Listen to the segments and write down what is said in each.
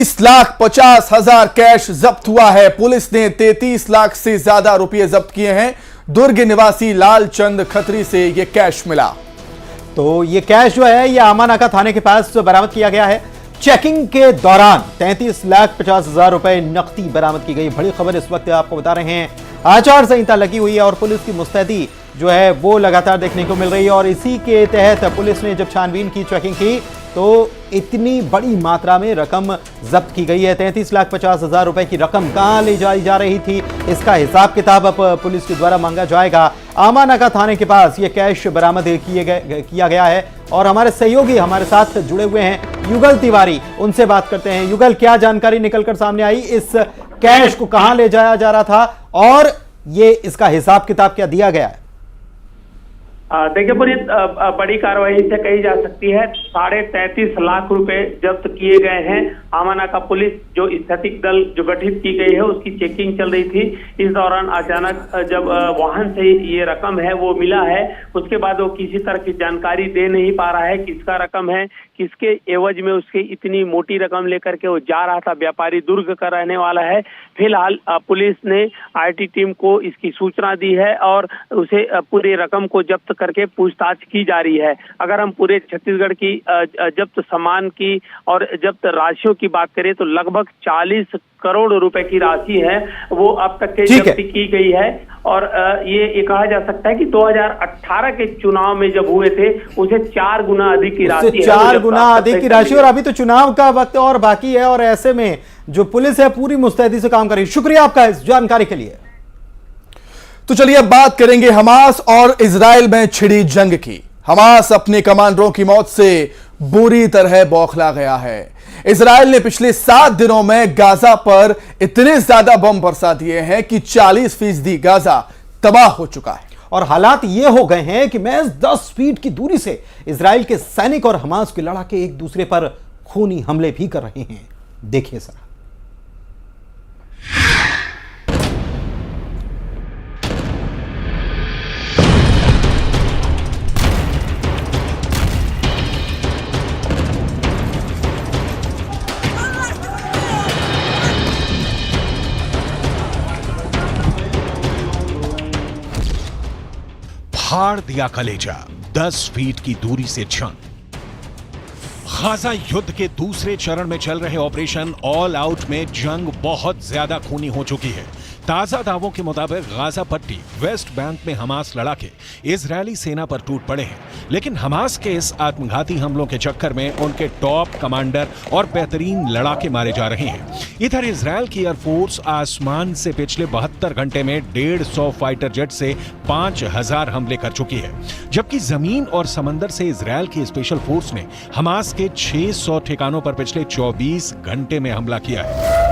30,50,000 cash जब्त हुआ है। पुलिस ने 33 लाख से ज्यादा रुपए जब्त किए हैं। दुर्ग निवासी लालचंद खत्री से यह कैश मिला। तो ये कैश जो है ये आमानाका थाने के पास बरामद किया गया है। चेकिंग के दौरान 33,50,000 रुपए नकदी बरामद की गई। बड़ी खबर इस वक्त आपको बता रहे हैं, आचार संहिता लगी हुई है और पुलिस की मुस्तैदी जो है वो लगातार देखने को मिल रही है। और इसी के तहत पुलिस ने जब छानबीन की, चेकिंग की, तो इतनी बड़ी मात्रा में रकम जब्त की गई है। 33,50,000 रुपए की रकम कहां ले जाई जा रही थी, इसका हिसाब किताब अब पुलिस के द्वारा मांगा जाएगा। आमानाका थाने के पास यह कैश बरामद किया गया है और हमारे सहयोगी हमारे साथ जुड़े हुए हैं, युगल तिवारी, उनसे बात करते हैं। युगल, क्या जानकारी निकलकर सामने आई? इस कैश को कहां ले जाया जा रहा था और ये इसका हिसाब किताब क्या दिया गया है? देखिए, पूरी बड़ी कार्रवाई से कही जा सकती है। 33.5 लाख रुपए जब्त किए गए हैं। आमानाका पुलिस जो स्थैतिक दल जो गठित की गई है उसकी चेकिंग चल रही थी। इस दौरान अचानक जब वाहन से ये रकम है वो मिला है, उसके बाद वो किसी तरह की जानकारी दे नहीं पा रहा है किसका रकम है, किसके एवज में उसकी इतनी मोटी रकम लेकर के वो जा रहा था। व्यापारी दुर्ग का रहने वाला है। फिलहाल पुलिस ने आईटी टीम को इसकी सूचना दी है और उसे पूरी रकम को जब्त करके पूछताछ की जा रही है। अगर हम पूरे छत्तीसगढ़ की जब्त सामान की और जब्त राशियों की बात करें तो लगभग 40 करोड़ रुपए की राशि है वो अब तक के जब्ती की गई है। और ये कहा जा सकता है कि 2018 के चुनाव में जब हुए थे उसे 4 गुना अधिक की राशि है, 4 गुना अधिक की राशि। और अभी तो चुनाव का वक्त और बाकी है और ऐसे में जो पुलिस है पूरी मुस्तैदी से काम कर रही है। शुक्रिया आपका इस जानकारी के लिए। तो चलिए अब बात करेंगे हमास और इजराइल में छिड़ी जंग की। हमास अपने कमांडरों की मौत से बुरी तरह बौखला गया है। इजराइल ने पिछले 7 दिनों में गाजा पर इतने ज्यादा बम बरसा दिए हैं कि 40% गाजा तबाह हो चुका है। और हालात ये हो गए हैं कि महज 10 फीट की दूरी से इजराइल के सैनिक और हमास के लड़ाके एक दूसरे पर खूनी हमले भी कर रहे हैं। देखिए सर। फाड़ दिया कलेजा, 10 फीट की दूरी से जंग। गाजा युद्ध के दूसरे चरण में चल रहे ऑपरेशन ऑल आउट में जंग बहुत ज्यादा खूनी हो चुकी है। ताजा दावों के मुताबिक गाजा पट्टी वेस्ट बैंक में हमास लड़ाके इजरायली सेना पर टूट पड़े हैं, लेकिन हमास के इस आत्मघाती हमलों के चक्कर में उनके टॉप कमांडर और बेहतरीन लड़ाके मारे जा रहे हैं। इधर इजरायल की एयरफोर्स आसमान से पिछले 72 घंटे में 150 फाइटर जेट से 5,000 हमले कर चुकी है, जबकि जमीन और समंदर से इजरायल की स्पेशल फोर्स ने हमास के 600 ठिकानों पर पिछले 24 घंटे में हमला किया है।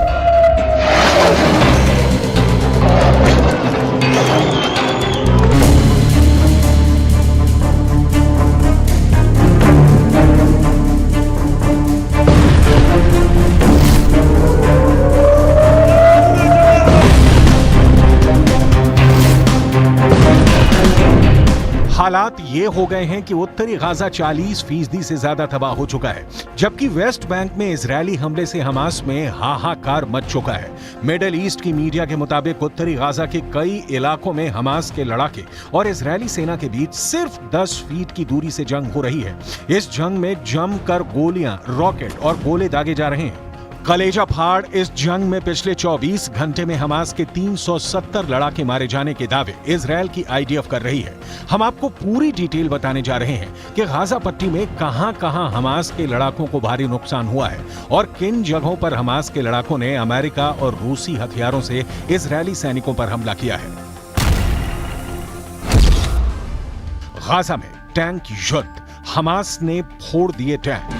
हालात ये हो गए हैं कि उत्तरी गाजा 40% से ज्यादा तबाह हो चुका है, जबकि वेस्ट बैंक में इजरायली हमले से हमास में हाहाकार मच चुका है। मिडिल ईस्ट की मीडिया के मुताबिक उत्तरी गाजा के कई इलाकों में हमास के लड़ाके और इजरायली सेना के बीच सिर्फ 10 फीट की दूरी से जंग हो रही है। इस जंग में जमकर गोलियां, रॉकेट और गोले दागे जा रहे हैं। कलेजा फाड़ इस जंग में पिछले 24 घंटे में हमास के 370 लड़ाके मारे जाने के दावे इजरायल की आईडीएफ कर रही है। हम आपको पूरी डिटेल बताने जा रहे हैं कि गाजा पट्टी में कहां-कहां हमास के लड़ाकों को भारी नुकसान हुआ है और किन जगहों पर हमास के लड़ाकों ने अमेरिका और रूसी हथियारों से इजरायली सैनिकों पर हमला किया है। गाजा में टैंक युद्ध, हमास ने फोड़ दिए टैंक।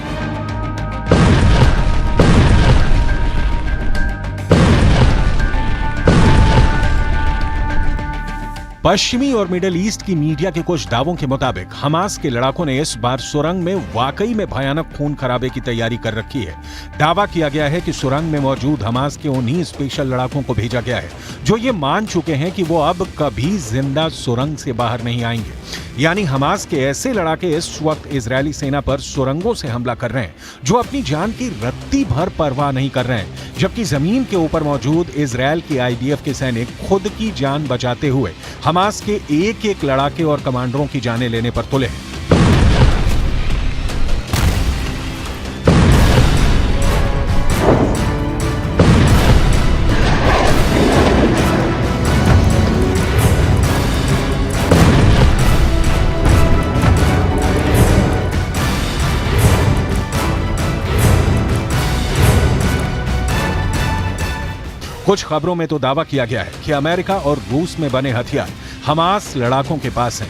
पश्चिमी और मिडिल ईस्ट की मीडिया के कुछ दावों के मुताबिक हमास के लड़ाकों ने इस बार सुरंग में वाकई में भयानक खून खराबे की तैयारी कर रखी है। दावा किया गया है कि सुरंग में मौजूद हमास के उन्हीं स्पेशल लड़ाकों को भेजा गया है जो ये मान चुके हैं कि वो अब कभी जिंदा सुरंग से बाहर नहीं आएंगे। यानी हमास के ऐसे लड़ाके इस वक्त इजरायली सेना पर सुरंगों से हमला कर रहे हैं जो अपनी जान की रत्ती भर परवाह नहीं कर रहे हैं, जबकि जमीन के ऊपर मौजूद इजरायल के आईडीएफ के सैनिक खुद की जान बचाते हुए हमास के एक एक लड़ाके और कमांडरों की जानें लेने पर तुले हैं। कुछ खबरों में तो दावा किया गया है कि अमेरिका और रूस में बने हथियार हमास लड़ाकों के पास हैं,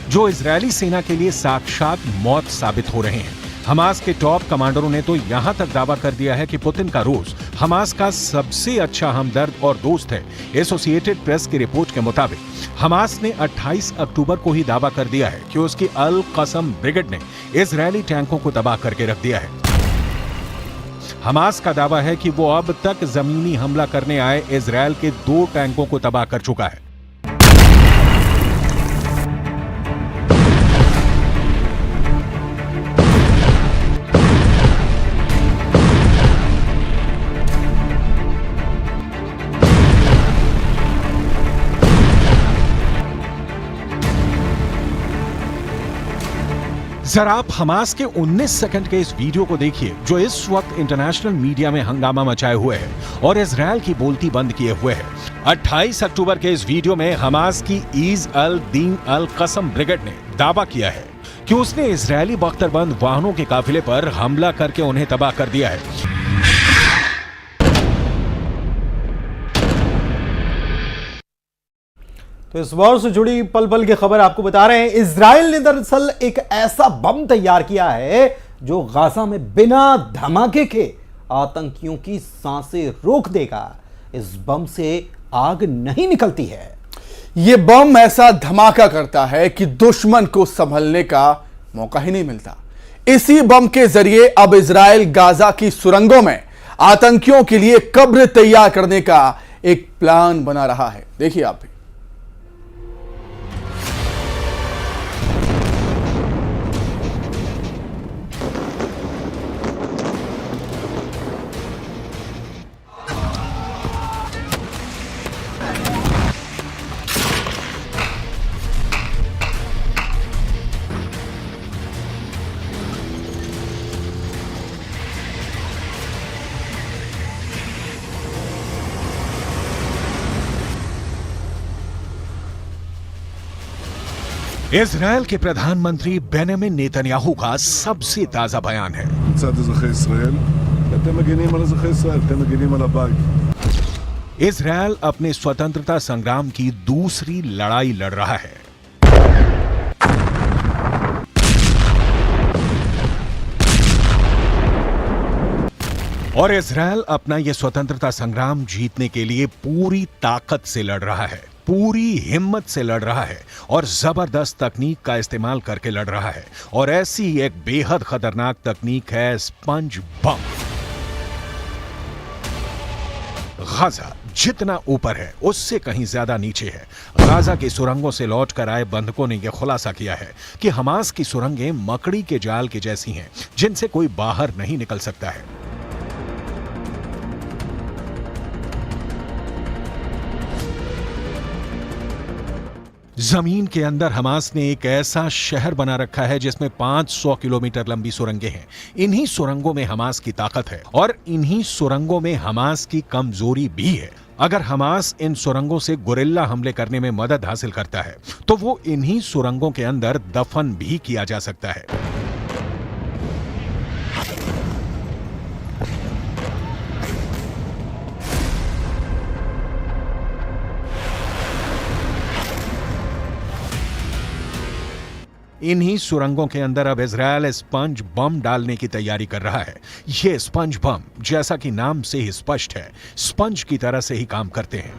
जो इजरायली सेना के लिए साक्षात मौत साबित हो रहे हैं। हमास के टॉप कमांडरों ने तो यहां तक दावा कर दिया है कि पुतिन का रूस हमास का सबसे अच्छा हमदर्द और दोस्त है। एसोसिएटेड प्रेस की रिपोर्ट के मुताबिक हमास ने 28 अक्टूबर को ही दावा कर दिया है कि उसकी अल कसम ब्रिगेड ने इजरायली टैंकों को तबाह करके रख दिया है। हमास का दावा है कि वो अब तक जमीनी हमला करने आए इजरायल के 2 टैंकों को तबाह कर चुका है। जरा आप हमास के 19 सेकंड के इस वीडियो को देखिए जो इस वक्त इंटरनेशनल मीडिया में हंगामा मचाए हुए है और इजरायल की बोलती बंद किए हुए है। 28 अक्टूबर के इस वीडियो में हमास की ईज अल दीन अल कसम ब्रिगेड ने दावा किया है कि उसने इजरायली बख्तरबंद वाहनों के काफिले पर हमला करके उन्हें तबाह कर दिया है। तो इस वॉर से जुड़ी पल पल की खबर आपको बता रहे हैं। इजराइल ने दरअसल एक ऐसा बम तैयार किया है जो गाजा में बिना धमाके के आतंकियों की सांसें रोक देगा। इस बम से आग नहीं निकलती है। यह बम ऐसा धमाका करता है कि दुश्मन को संभलने का मौका ही नहीं मिलता। इसी बम के जरिए अब इजराइल गाजा की सुरंगों में आतंकियों के लिए कब्र तैयार करने का एक प्लान बना रहा है। देखिए आप भी। इजरायल के प्रधानमंत्री बेंजामिन नेतन्याहू का सबसे ताजा बयान है। מצד אזרחי ישראל, אתם מגינים על אזרחי ישראל, אתם מגינים על הבית। इजरायल अपने स्वतंत्रता संग्राम की दूसरी लड़ाई लड़ रहा है। और इजरायल अपना यह स्वतंत्रता संग्राम जीतने के लिए पूरी ताकत से लड़ रहा है, पूरी हिम्मत से लड़ रहा है और जबरदस्त तकनीक का इस्तेमाल करके लड़ रहा है। और ऐसी एक बेहद खतरनाक तकनीक है स्पंज बम। गाजा जितना ऊपर है उससे कहीं ज्यादा नीचे है। गाजा की सुरंगों से लौट कर आए बंधकों ने यह खुलासा किया है कि हमास की सुरंगें मकड़ी के जाल की जैसी हैं जिनसे कोई बाहर नहीं निकल सकता है। जमीन के अंदर हमास ने एक ऐसा शहर बना रखा है जिसमें 500 किलोमीटर लंबी सुरंगें हैं। इन्हीं सुरंगों में हमास की ताकत है और इन्हीं सुरंगों में हमास की कमजोरी भी है। अगर हमास इन सुरंगों से गुरिल्ला हमले करने में मदद हासिल करता है तो वो इन्हीं सुरंगों के अंदर दफन भी किया जा सकता है। इन्हीं सुरंगों के अंदर अब इजरायल स्पंज बम डालने की तैयारी कर रहा है। ये स्पंज बम, जैसा कि नाम से ही स्पष्ट है, स्पंज की तरह से ही काम करते हैं।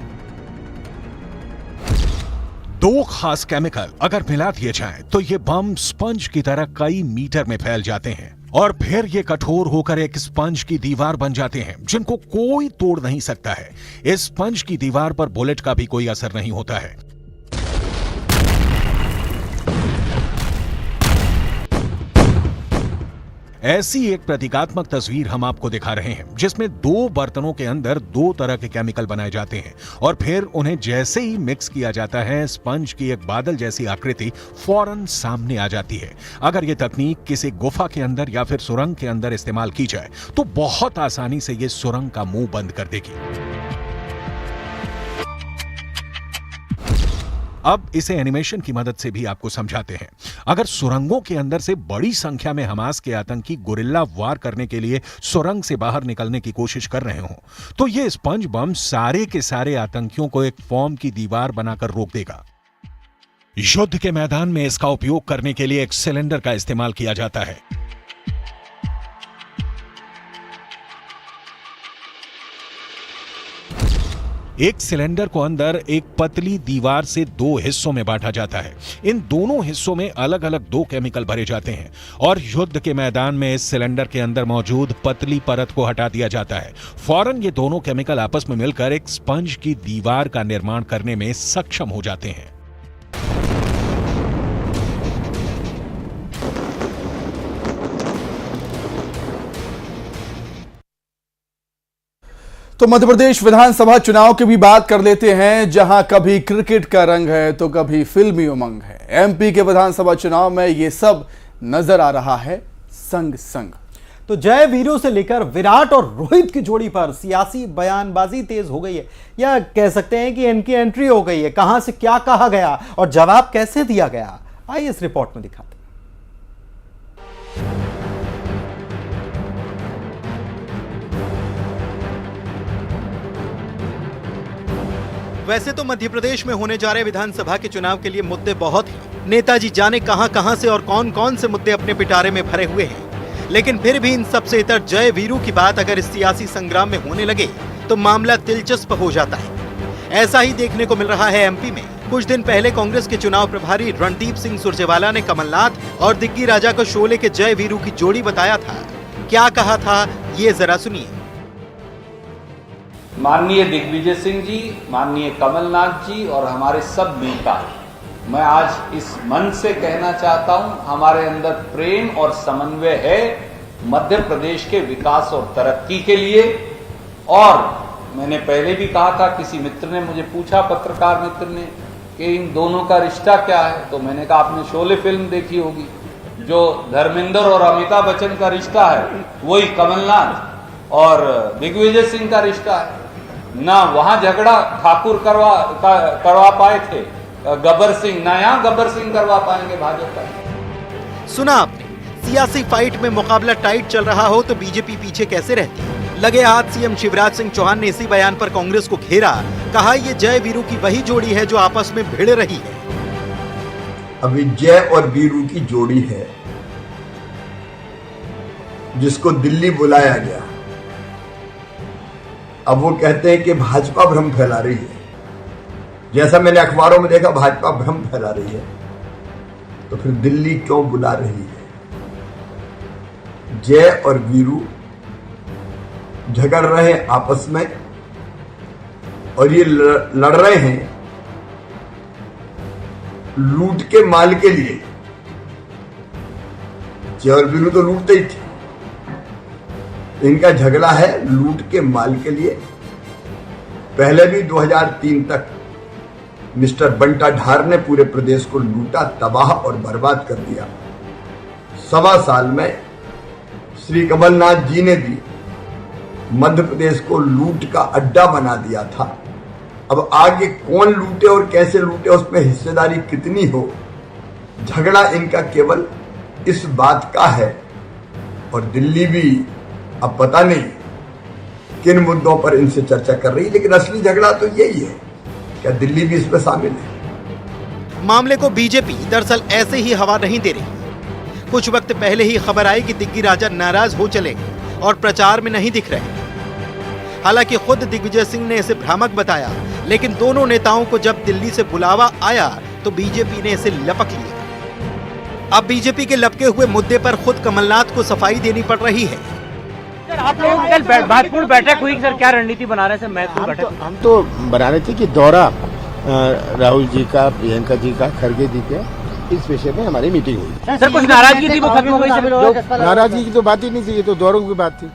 दो खास केमिकल अगर मिला दिए जाएं तो ये बम स्पंज की तरह कई मीटर में फैल जाते हैं और फिर ये कठोर होकर एक स्पंज की दीवार बन जाते हैं जिनको कोई तोड़ नहीं सकता है। इस स्पंज की दीवार पर बुलेट का भी कोई असर नहीं होता है। ऐसी एक प्रतीकात्मक तस्वीर हम आपको दिखा रहे हैं जिसमें दो बर्तनों के अंदर दो तरह के केमिकल बनाए जाते हैं और फिर उन्हें जैसे ही मिक्स किया जाता है स्पंज की एक बादल जैसी आकृति फौरन सामने आ जाती है। अगर यह तकनीक किसी गुफा के अंदर या फिर सुरंग के अंदर इस्तेमाल की जाए तो बहुत आसानी से यह सुरंग का मुंह बंद कर देगी। अब इसे एनिमेशन की मदद से भी आपको समझाते हैं। अगर सुरंगों के अंदर से बड़ी संख्या में हमास के आतंकी गुरिल्ला वार करने के लिए सुरंग से बाहर निकलने की कोशिश कर रहे हो तो यह स्पंज बम सारे के सारे आतंकियों को एक फॉर्म की दीवार बनाकर रोक देगा। युद्ध के मैदान में इसका उपयोग करने के लिए एक सिलेंडर का इस्तेमाल किया जाता है। एक सिलेंडर को अंदर एक पतली दीवार से दो हिस्सों में बांटा जाता है। इन दोनों हिस्सों में अलग अलग दो केमिकल भरे जाते हैं और युद्ध के मैदान में इस सिलेंडर के अंदर मौजूद पतली परत को हटा दिया जाता है। फौरन ये दोनों केमिकल आपस में मिलकर एक स्पंज की दीवार का निर्माण करने में सक्षम हो जाते हैं। तो मध्य प्रदेश विधानसभा चुनाव की भी बात कर लेते हैं, जहां कभी क्रिकेट का रंग है तो कभी फिल्मी उमंग है। एमपी के विधानसभा चुनाव में ये सब नजर आ रहा है संग संग। तो जय वीरू से लेकर विराट और रोहित की जोड़ी पर सियासी बयानबाजी तेज हो गई है, या कह सकते हैं कि इनकी एंट्री हो गई है। कहां से क्या कहा गया और जवाब कैसे दिया गया, आइए इस रिपोर्ट में दिखाते हैं। वैसे तो मध्य प्रदेश में होने जा रहे विधानसभा के चुनाव के लिए मुद्दे बहुत हैं। नेताजी जाने कहां से और कौन कौन से मुद्दे अपने पिटारे में भरे हुए हैं, लेकिन फिर भी इन सबसे इतर जय वीरू की बात अगर इस सियासी संग्राम में होने लगे तो मामला दिलचस्प हो जाता है। ऐसा ही देखने को मिल रहा है एमपी में। कुछ दिन पहले कांग्रेस के चुनाव प्रभारी रणदीप सिंह सुरजेवाला ने कमलनाथ और दिग्गी राजा को शोले के जय वीरू की जोड़ी बताया था। क्या कहा था, ये जरा सुनिए। माननीय दिग्विजय सिंह जी, माननीय कमलनाथ जी और हमारे सब नेता, मैं आज इस मन से कहना चाहता हूं, हमारे अंदर प्रेम और समन्वय है मध्य प्रदेश के विकास और तरक्की के लिए। और मैंने पहले भी कहा था, किसी मित्र ने मुझे पूछा, पत्रकार मित्र ने, कि इन दोनों का रिश्ता क्या है, तो मैंने कहा आपने शोले फिल्म देखी होगी, जो धर्मेंद्र और अमिताभ बच्चन का रिश्ता है वही कमलनाथ और दिग्विजय सिंह का रिश्ता है। ना वहां झगड़ा ठाकुर करवा पाए थे गब्बर सिंह, ना यहां गब्बर सिंह करवा पाएंगे भाजपा। सुना आपने, सियासी फाइट में मुकाबला टाइट चल रहा हो तो बीजेपी पीछे कैसे रहती। लगे हाथ सीएम शिवराज सिंह चौहान ने इसी बयान पर कांग्रेस को घेरा। कहा ये जय वीरू की वही जोड़ी है जो आपस में भिड़ रही है। अभी जय और वीरू की जोड़ी है जिसको दिल्ली बुलाया गया। अब वो कहते हैं कि भाजपा भ्रम फैला रही है। जैसा मैंने अखबारों में देखा, भाजपा भ्रम फैला रही है, तो फिर दिल्ली क्यों बुला रही है। जय और वीरू झगड़ रहे हैं आपस में और ये लड़ रहे हैं लूट के माल के लिए। जय और वीरू तो लूटते ही थे, इनका झगड़ा है लूट के माल के लिए। पहले भी 2003 तक मिस्टर बंटा ढार ने पूरे प्रदेश को लूटा, तबाह और बर्बाद कर दिया। 1.25 साल में श्री कमलनाथ जी ने भी मध्य प्रदेश को लूट का अड्डा बना दिया था। अब आगे कौन लूटे और कैसे लूटे, उसमें हिस्सेदारी कितनी हो, झगड़ा इनका केवल इस बात का है। और दिल्ली भी अब पता नहीं किन मुद्दों पर इनसे चर्चा कर रही है, लेकिन असली झगड़ा तो यही है। क्या दिल्ली भी इसमें शामिल है? मामले को बीजेपी दरअसल ऐसे ही हवा नहीं दे रही। कुछ वक्त पहले ही खबर आई कि दिग्गी राजा नाराज हो चले और प्रचार में नहीं दिख रहे। हालांकि खुद दिग्विजय सिंह ने इसे भ्रामक बताया, लेकिन दोनों नेताओं को जब दिल्ली से बुलावा आया तो बीजेपी ने इसे लपक लिया। अब बीजेपी के लपके हुए मुद्दे पर खुद कमलनाथ को सफाई देनी पड़ रही है। सर, आप लोगों की कल महत्वपूर्ण बैठक हुई सर, क्या रणनीति बना रहे हैं सर? महत्वपूर्ण बैठक हम तो बना रहे थे कि दौरा राहुल जी का, प्रियंका जी का, खड़गे जी का, इस विषय में हमारी मीटिंग हुई। सर, कुछ नाराजगी थी वो खत्म हो गई सर? नाराजगी की तो बात ही नहीं थी, ये तो दौरों की बात थी।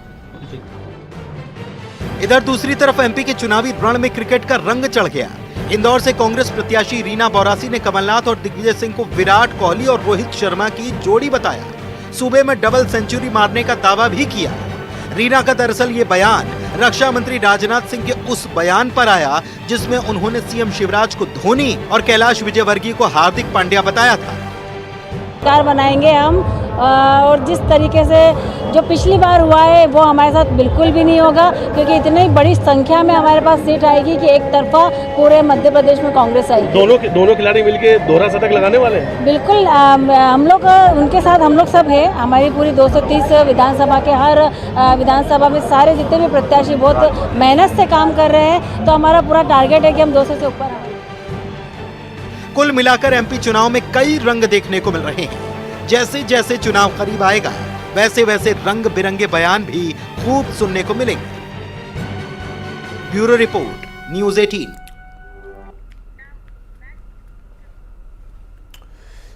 इधर दूसरी तरफ एमपी के चुनावी रण में क्रिकेट का रंग चढ़ गया। इंदौर से कांग्रेस प्रत्याशी रीना बौरासी ने कमलनाथ और दिग्विजय सिंह को विराट कोहली और रोहित शर्मा की जोड़ी बताया। सूबे में डबल सेंचुरी मारने का दावा भी किया। रीना का दरअसल ये बयान रक्षा मंत्री राजनाथ सिंह के उस बयान पर आया जिसमें उन्होंने सीएम शिवराज को धोनी और कैलाश विजयवर्गीय को हार्दिक पांड्या बताया था। सरकार बनाएंगे हम, और जिस तरीके से जो पिछली बार हुआ है वो हमारे साथ बिल्कुल भी नहीं होगा, क्योंकि इतनी बड़ी संख्या में हमारे पास सीट आएगी कि एक तरफा पूरे मध्य प्रदेश में कांग्रेस आएगी। दोनों खिलाड़ी मिलके दोहरा शतक लगाने वाले हैं। बिल्कुल, हम लोग उनके साथ हम लोग सब है। हमारी पूरी 230 विधानसभा के हर विधानसभा में सारे जितने भी प्रत्याशी बहुत मेहनत से काम कर रहे हैं, तो हमारा पूरा टारगेट है कि हम 200 से ऊपर आए। कुल मिलाकर एमपी चुनाव में कई रंग देखने को मिल रहे हैं। जैसे जैसे चुनाव करीब आएगा वैसे वैसे रंग बिरंगे बयान भी खूब सुनने को मिलेंगे। Bureau report, news 18।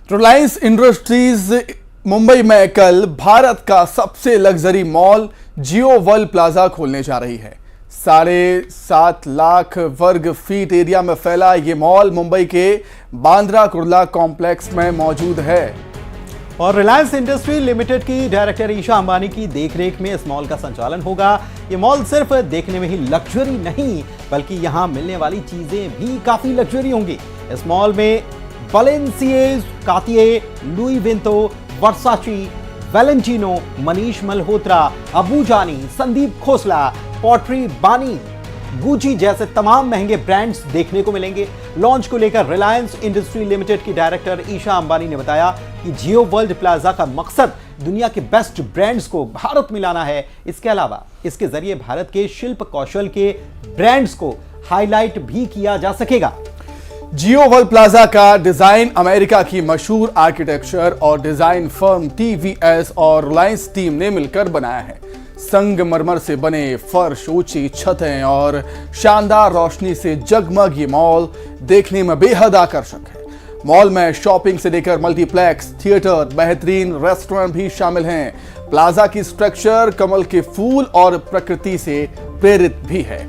Reliance industries Mumbai में कल भारत का सबसे लग्जरी मॉल जियो वर्ल्ड प्लाजा खोलने जा रही है। 7.5 लाख वर्ग फीट एरिया में फैला ये मॉल मुंबई के बांद्रा कुर्ला कॉम्प्लेक्स में मौजूद है। और रिलायंस इंडस्ट्री लिमिटेड की डायरेक्टर ईशा अंबानी की देखरेख में इस मॉल का संचालन होगा। ये मॉल सिर्फ देखने में ही लग्जरी नहीं, बल्कि यहाँ मिलने वाली चीजें भी काफी लग्जरी होंगी। इस मॉल में बालेंसिएज, कार्टिए, लुई विंतो, वर्साची, वैलेंटिनो, मनीष मल्होत्रा, अबू जानी, संदीप खोसला, पॉटरी बानी, गुची जैसे तमाम महंगे ब्रांड्स देखने को मिलेंगे। लॉन्च को लेकर रिलायंस इंडस्ट्री लिमिटेड की डायरेक्टर ईशा अंबानी ने बताया कि जियो वर्ल्ड प्लाजा का मकसद दुनिया के बेस्ट ब्रांड्स को भारत में लाना है। इसके अलावा इसके जरिए भारत के शिल्प कौशल के ब्रांड्स को हाईलाइट भी किया जा सकेगा। जियो वर्ल्ड प्लाजा का डिजाइन अमेरिका की मशहूर आर्किटेक्चर और डिजाइन फर्म टीवीएस और रिलायंस टीम ने मिलकर बनाया है। संगमरमर से बने फर्श, ऊंची छतें और शानदार रोशनी से जगमग ये मॉल देखने में बेहद आकर्षक है। मॉल में शॉपिंग से लेकर मल्टीप्लेक्स, थिएटर, बेहतरीन रेस्टोरेंट भी शामिल हैं। प्लाजा की स्ट्रक्चर कमल के फूल और प्रकृति से प्रेरित भी है।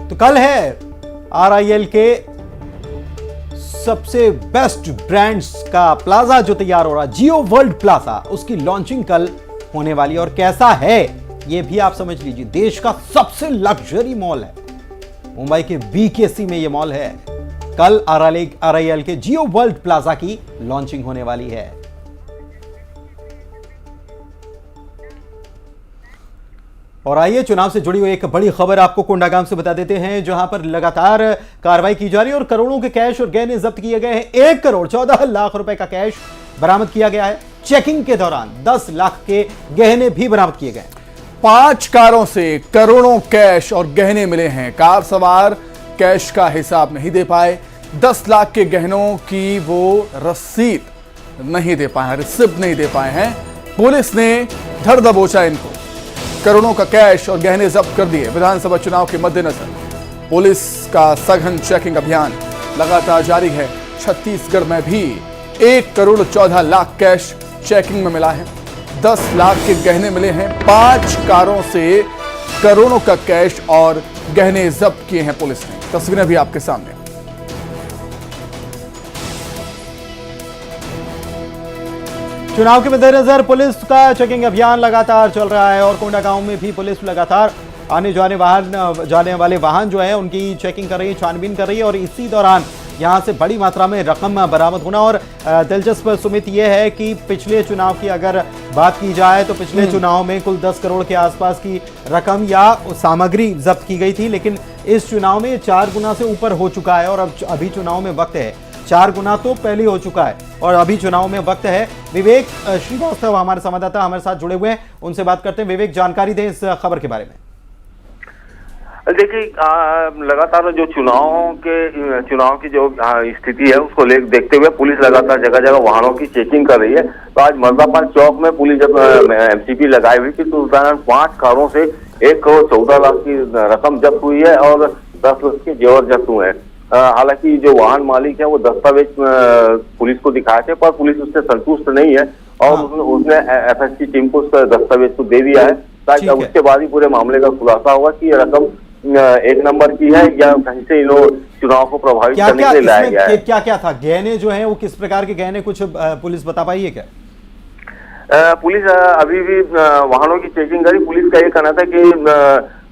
तो कल है RIL के सबसे बेस्ट ब्रांड्स का प्लाजा जो तैयार हो रहा, जियो वर्ल्ड प्लाजा, उसकी लॉन्चिंग कल होने वाली। और कैसा है ये भी आप समझ लीजिए। देश का सबसे लग्जरी मॉल है, मुंबई के BKC में ये मॉल है। कल RIL के जियो वर्ल्ड प्लाजा की लॉन्चिंग होने वाली है। और आइए चुनाव से जुड़ी हुई एक बड़ी खबर आपको कोंडागांव से बता देते हैं, जहां पर लगातार कार्रवाई की जा रही है और करोड़ों के कैश और गहने जब्त किए गए हैं। 1 करोड़ 14 लाख रुपए का कैश बरामद किया गया है। चेकिंग के दौरान 10 लाख के गहने भी बरामद किए गए। 5 कारों से करोड़ों कैश और गहने मिले हैं। कार सवार कैश का हिसाब नहीं दे पाए। 10 लाख के गहनों की वो रसीद नहीं दे पाए, रिसिप्ट नहीं दे पाए हैं। पुलिस ने धर दबोचा इनको। करोड़ों का कैश और गहने जब्त कर दिए। विधानसभा चुनाव के मद्देनजर पुलिस का सघन चेकिंग अभियान लगातार जारी है। छत्तीसगढ़ में भी 1 करोड़ 14 लाख कैश चेकिंग में मिला है। 10 लाख के गहने मिले हैं। 5 कारों से करोड़ों का कैश और गहने जब्त किए हैं पुलिस ने। तस्वीरें भी आपके सामने। चुनाव के मद्देनजर पुलिस का चेकिंग अभियान लगातार चल रहा है और कोंडागांव में भी पुलिस लगातार जाने वाले वाहन जो है उनकी चेकिंग कर रही है, छानबीन कर रही है। और इसी दौरान यहां से बड़ी मात्रा में रकम बरामद होना। और दिलचस्प सुमित यह है कि पिछले चुनाव की अगर बात की जाए तो पिछले चुनाव में कुल 10 करोड़ के आसपास की रकम या सामग्री जब्त की गई थी, लेकिन इस चुनाव में 4 गुना से ऊपर हो चुका है। और अब अभी चुनाव में वक्त है, 4 गुना तो पहले हो चुका है और अभी चुनाव में वक्त है। विवेक श्रीवास्तव हमारे संवाददाता हमारे साथ जुड़े हुए हैं, उनसे बात करते हैं। विवेक, जानकारी दें इस खबर के बारे में। देखिए, लगातार जो चुनाव की जो स्थिति है उसको देखते हुए पुलिस लगातार जगह जगह वाहनों की चेकिंग कर रही है। तो आज मर्दापाल चौक में पुलिस जब एमसीपी लगाई हुई थी तो उस दौरान 5 कारों से 1 करोड़ 14 लाख की रकम जब्त हुई है और 10 लाख के जेवर जब्त हुए हैं। हालांकि जो वाहन मालिक है वो दस्तावेज पुलिस को दिखाए थे, पर पुलिस उससे संतुष्ट नहीं है और उसने एफएसटी टीम को उस दस्तावेज को दे दिया है, ताकि उसके बाद ही पूरे मामले का खुलासा होगा कि ये रकम 1 नंबर की है या कहीं से इन लोग चुनाव को प्रभावित करने के लिए लाया गया है। क्या था गहने जो है वो किस प्रकार के गहने, कुछ पुलिस बता पाई है क्या? पुलिस अभी भी वाहनों की चेकिंग करी। पुलिस का ये कहना था कि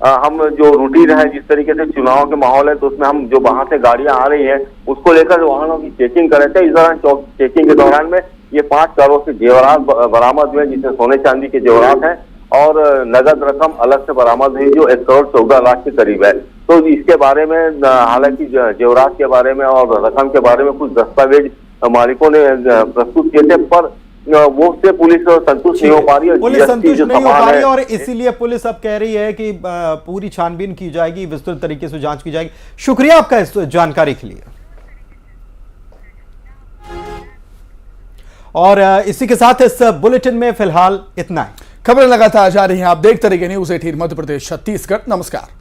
हम जो रूटीन है, जिस तरीके से चुनाव के माहौल है तो उसमें हम जो वहां से गाड़ियां आ रही हैं उसको लेकर वाहनों की चेकिंग कर रहे थे। इस दौरान चेकिंग के दौरान में ये 5 करोड़ के जेवरात बरामद हुए, जिसमें सोने चांदी के जेवरात हैं और नगद रकम अलग से बरामद हुई जो 1 करोड़ 14 लाख के करीब है। तो इसके बारे में हालांकि जेवरात के बारे में और रकम के बारे में कुछ दस्तावेज मालिकों ने प्रस्तुत किए थे, पर वो से पुलिस संतुष्ट नहीं हो पा रही है। पुलिस संतुष्ट नहीं हो पा रही है और इसीलिए पुलिस अब कह रही है कि पूरी छानबीन की जाएगी, विस्तृत तरीके से जांच की जाएगी। शुक्रिया आपका इस जानकारी के लिए। और इसी के साथ इस बुलेटिन में फिलहाल इतना ही। खबरें लगातार जारी हैं, आप देखते रहिए न्यूज़ 18 मध्य प्रदेश छत्तीसगढ़। नमस्कार।